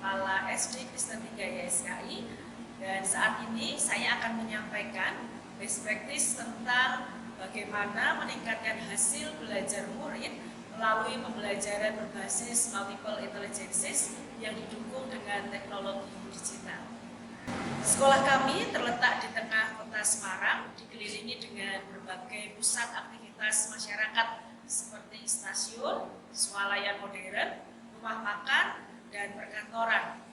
Kepala SD Kristen 3 YSKI, dan saat ini saya akan menyampaikan best practice tentang bagaimana meningkatkan hasil belajar murid melalui pembelajaran berbasis multiple intelligences yang didukung dengan teknologi digital. Sekolah kami terletak di tengah kota Semarang, dikelilingi dengan berbagai pusat aktivitas masyarakat seperti stasiun, swalayan modern, rumah makan, dan perkantoran.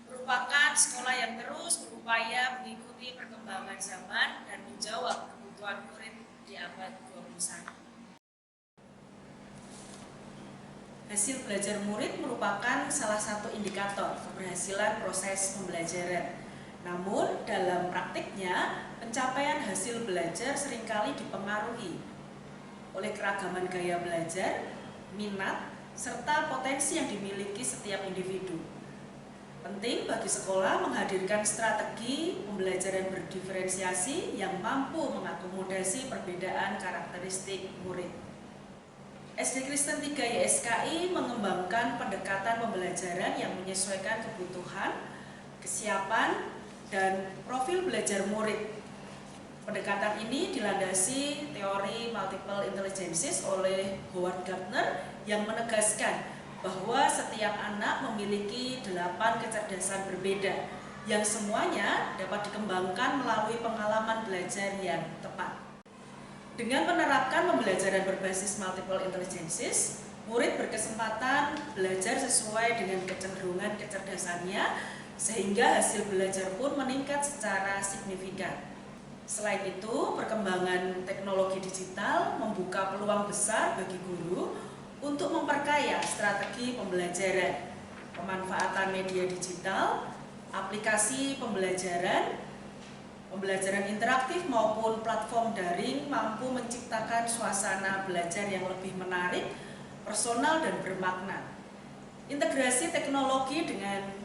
Merupakan sekolah yang terus berupaya mengikuti perkembangan zaman dan menjawab kebutuhan murid di abad 21. Hasil belajar murid merupakan salah satu indikator keberhasilan proses pembelajaran. Namun, dalam praktiknya, pencapaian hasil belajar seringkali dipengaruhi oleh keragaman gaya belajar, minat, serta potensi yang dimiliki setiap individu. Penting bagi sekolah menghadirkan strategi pembelajaran berdiferensiasi yang mampu mengakomodasi perbedaan karakteristik murid. SD Kristen 3 YSKI mengembangkan pendekatan pembelajaran yang menyesuaikan kebutuhan, kesiapan, dan profil belajar murid. Pendekatan ini dilandasi teori multiple intelligences oleh Howard Gardner yang menegaskan bahwa setiap anak memiliki 8 kecerdasan berbeda yang semuanya dapat dikembangkan melalui pengalaman belajar yang tepat. Dengan menerapkan pembelajaran berbasis multiple intelligences, murid berkesempatan belajar sesuai dengan kecenderungan kecerdasannya sehingga hasil belajar pun meningkat secara signifikan. Selain itu, perkembangan teknologi digital membuka peluang besar bagi guru untuk memperkaya strategi pembelajaran, pemanfaatan media digital, aplikasi pembelajaran interaktif maupun platform daring mampu menciptakan suasana belajar yang lebih menarik, personal, dan bermakna. Integrasi teknologi dengan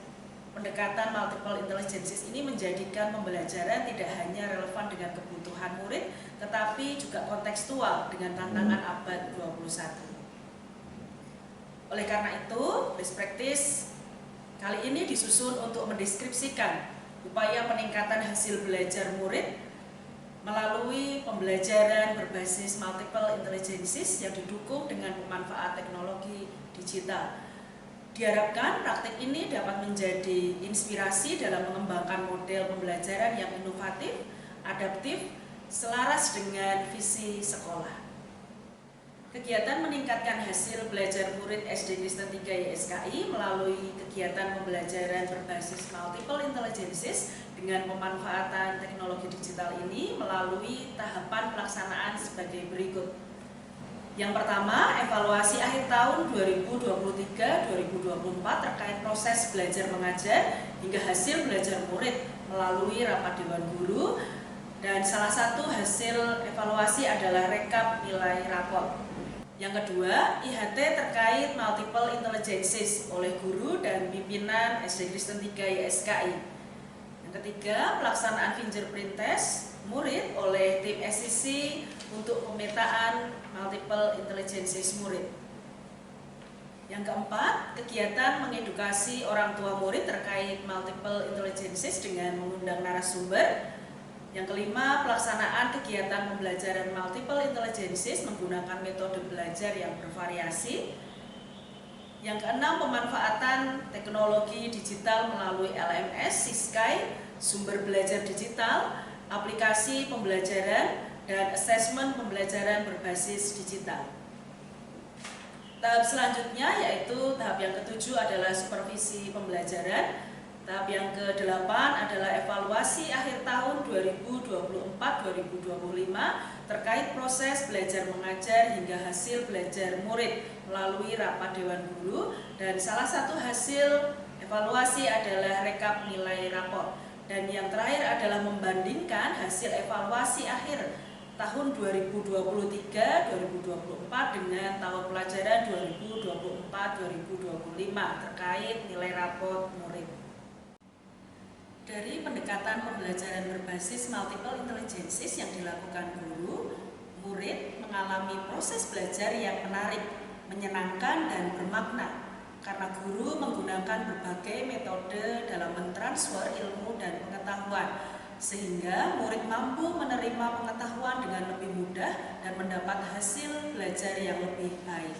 pendekatan multiple intelligences ini menjadikan pembelajaran tidak hanya relevan dengan kebutuhan murid, tetapi juga kontekstual dengan tantangan abad 21. Oleh karena itu, best practice kali ini disusun untuk mendeskripsikan upaya peningkatan hasil belajar murid melalui pembelajaran berbasis multiple intelligences yang didukung dengan pemanfaat teknologi digital. Diharapkan praktik ini dapat menjadi inspirasi dalam mengembangkan model pembelajaran yang inovatif, adaptif, selaras dengan visi sekolah. Kegiatan meningkatkan hasil belajar murid SD Kristen 3 YSKI melalui kegiatan pembelajaran berbasis multiple intelligences dengan pemanfaatan teknologi digital ini melalui tahapan pelaksanaan sebagai berikut. Yang pertama, evaluasi akhir tahun 2023-2024 terkait proses belajar mengajar hingga hasil belajar murid melalui rapat dewan guru, dan salah satu hasil evaluasi adalah rekap nilai rapor. Yang kedua, IHT terkait multiple intelligences oleh guru dan pimpinan SD Kristen 3 YSKI. Yang ketiga, pelaksanaan fingerprint test murid oleh tim SCC untuk pemetaan multiple intelligences murid. Yang keempat, kegiatan mengedukasi orang tua murid terkait multiple intelligences dengan mengundang narasumber. Yang kelima, pelaksanaan kegiatan pembelajaran multiple intelligences menggunakan metode belajar yang bervariasi. Yang keenam, pemanfaatan teknologi digital melalui LMS, Siskai, sumber belajar digital, aplikasi pembelajaran, dan asesmen pembelajaran berbasis digital. Tahap selanjutnya yaitu tahap yang ketujuh adalah supervisi pembelajaran. Tahap yang ke-8 adalah evaluasi akhir tahun 2024-2025 terkait proses belajar mengajar hingga hasil belajar murid melalui rapat dewan guru, dan salah satu hasil evaluasi adalah rekap nilai rapor. Dan yang terakhir adalah membandingkan hasil evaluasi akhir tahun 2023-2024 dengan tahun pelajaran 2024-2025 terkait nilai rapor murid. Dari pendekatan pembelajaran berbasis multiple intelligences yang dilakukan guru, murid mengalami proses belajar yang menarik, menyenangkan, dan bermakna karena guru menggunakan menggunakan berbagai metode dalam mentransfer ilmu dan pengetahuan, sehingga murid mampu menerima pengetahuan dengan lebih mudah dan mendapat hasil belajar yang lebih baik.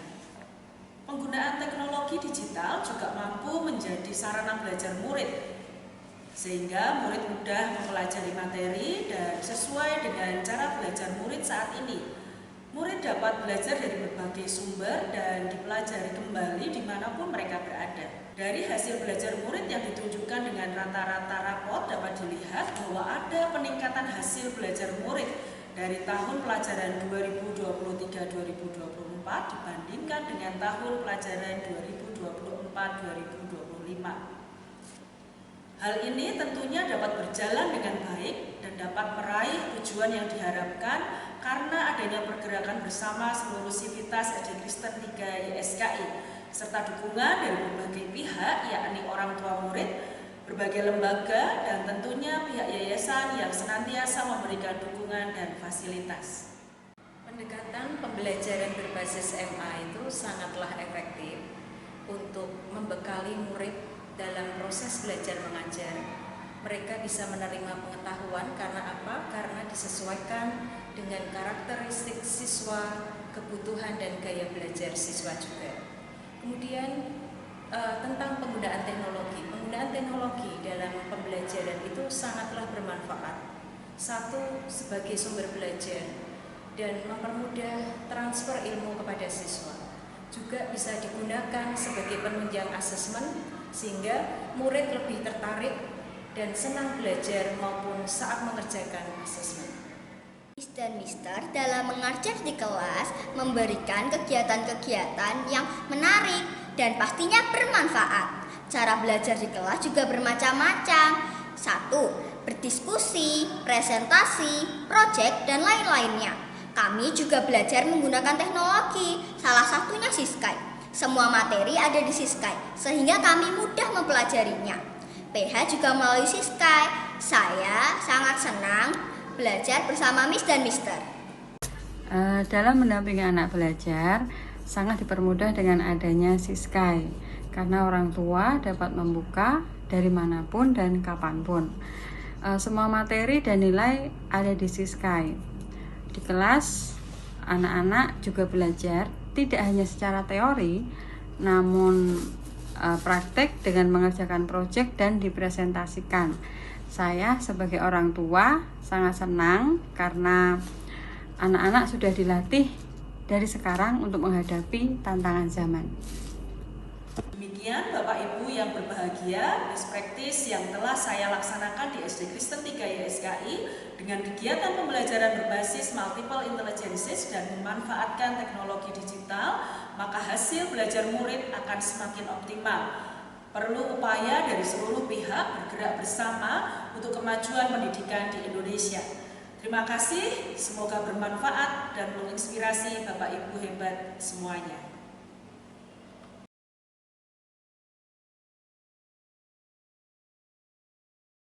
Penggunaan teknologi digital juga mampu menjadi sarana belajar murid, sehingga murid mudah mempelajari materi dan sesuai dengan cara belajar murid saat ini. Murid dapat belajar dari berbagai sumber dan dipelajari kembali dimanapun mereka berada. Dari hasil belajar murid yang ditunjukkan dengan rata-rata rapot dapat dilihat bahwa ada peningkatan hasil belajar murid dari tahun pelajaran 2023-2024 dibandingkan dengan tahun pelajaran 2024-2025. Hal ini tentunya dapat berjalan dengan baik dan dapat meraih tujuan yang diharapkan karena adanya pergerakan bersama seluruh sivitas SD Kristen 3 YSKI serta dukungan dari berbagai pihak, yakni orang tua murid, berbagai lembaga, dan tentunya pihak yayasan yang senantiasa memberikan dukungan dan fasilitas. Pendekatan pembelajaran berbasis MA itu sangatlah efektif untuk membekali murid dalam proses belajar mengajar. Mereka bisa menerima pengetahuan karena apa? Karena disesuaikan dengan karakteristik siswa, kebutuhan dan gaya belajar siswa juga. Kemudian tentang penggunaan teknologi. Penggunaan teknologi dalam pembelajaran itu sangatlah bermanfaat. Satu, sebagai sumber belajar dan mempermudah transfer ilmu kepada siswa. Juga bisa digunakan sebagai penunjang asesmen sehingga murid lebih tertarik dan senang belajar maupun saat mengerjakan asesmen. Miss dan Mister dalam mengajar di kelas memberikan kegiatan-kegiatan yang menarik dan pastinya bermanfaat. Cara belajar di kelas juga bermacam-macam. 1. Berdiskusi, presentasi, proyek, dan lain-lainnya. Kami juga belajar menggunakan teknologi, salah satunya Siskai. Semua materi ada di Siskai, sehingga kami mudah mempelajarinya. PH juga melalui Siskai. Saya sangat senang belajar bersama Miss dan Mister. Dalam mendampingi anak belajar, sangat dipermudah dengan adanya Siskai, karena orang tua dapat membuka dari manapun dan kapanpun. Semua materi dan nilai ada di Siskai. Di kelas, anak-anak juga belajar tidak hanya secara teori, namun praktek dengan mengerjakan proyek dan dipresentasikan. Saya sebagai orang tua sangat senang karena anak-anak sudah dilatih dari sekarang untuk menghadapi tantangan zaman. Demikian Bapak Ibu yang berbahagia, best practice yang telah saya laksanakan di SD Kristen 3 YSKI dengan kegiatan pembelajaran berbasis multiple intelligences dan memanfaatkan teknologi digital, maka hasil belajar murid akan semakin optimal. Perlu upaya dari seluruh pihak bergerak bersama untuk kemajuan pendidikan di Indonesia. Terima kasih, semoga bermanfaat dan menginspirasi Bapak Ibu hebat semuanya.